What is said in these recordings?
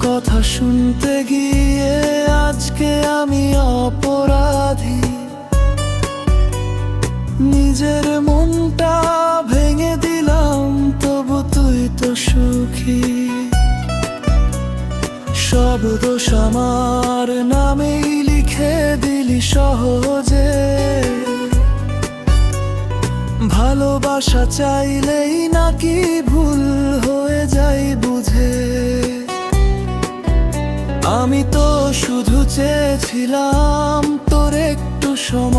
কথা শুনতে গিয়ে আজকে আমি অপরাধী। নিজের মনটা ভেঙে দিলাম, তবু তুই তো সুখী। সব দোষ আমার নামেই লিখে দিলি সহজে। ভালোবাসা চাইলেই নাকি ভুল হয়ে যায় বুঝে। আমি তো শুধু চেয়েছিলাম তোর একটু সময়,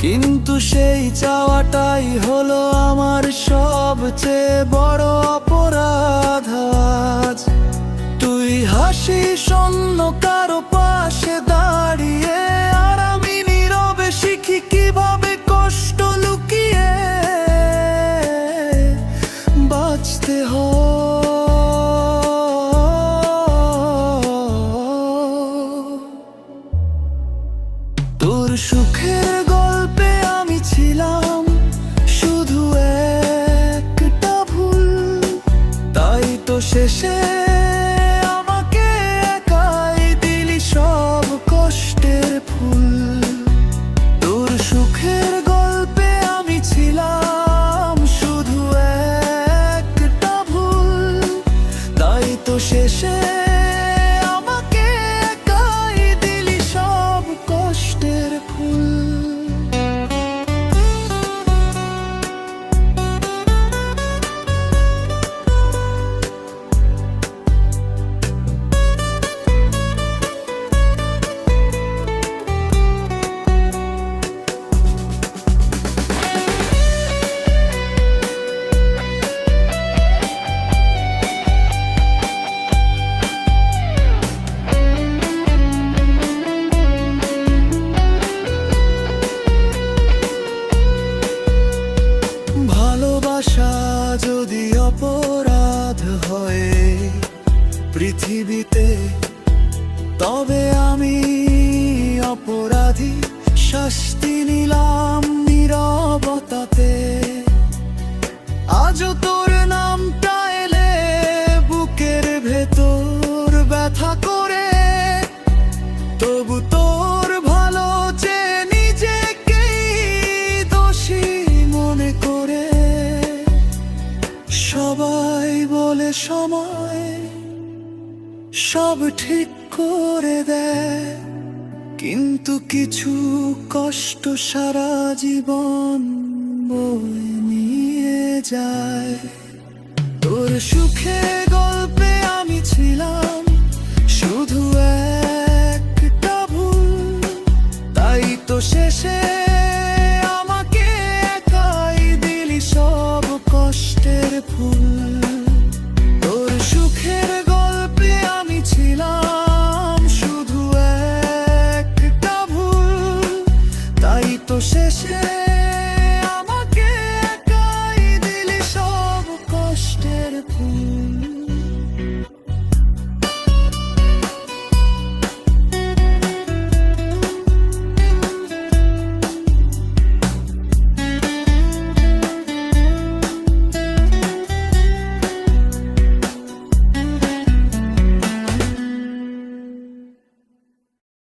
কিন্তু সেই চাওয়াটাই হলো আমার সবচেয়ে বড় অপরাধ আজ। তুই হাসি শূন্য কারো পাশে দাঁড়িয়ে, আর আমি নীরবে শিখি কিভাবে কষ্ট লুকিয়ে বাঁচতে হয়। তোর সুখের গল্পে আমি ছিলাম শুধু একটা ভুল, তাই তো শেষে আমাকে একাই দিলি সব কষ্টের ফুল। তোর সুখের গল্পে আমি ছিলাম শুধু একটা ভুল, তাই তো শেষে আমাকে একাই দিলি সব কষ্টের ফুল। ভালোবাসা যদি অপরাধ হয় পৃথিবীতে, তবে আমি অপরাধী। শাস্তি নিলাম নীরবতাতে। আজও তোর নামটা এলে বুকের ভেতর ব্যথা করে, তবু তোর ভালো যে নিজেকেই দোষী মনে করে। সবাই বলে সময় সব ঠিক করে দেয়, কিন্তু কিছু কষ্ট সারা জীবন বয়ে নিয়ে যায়। তোর সুখে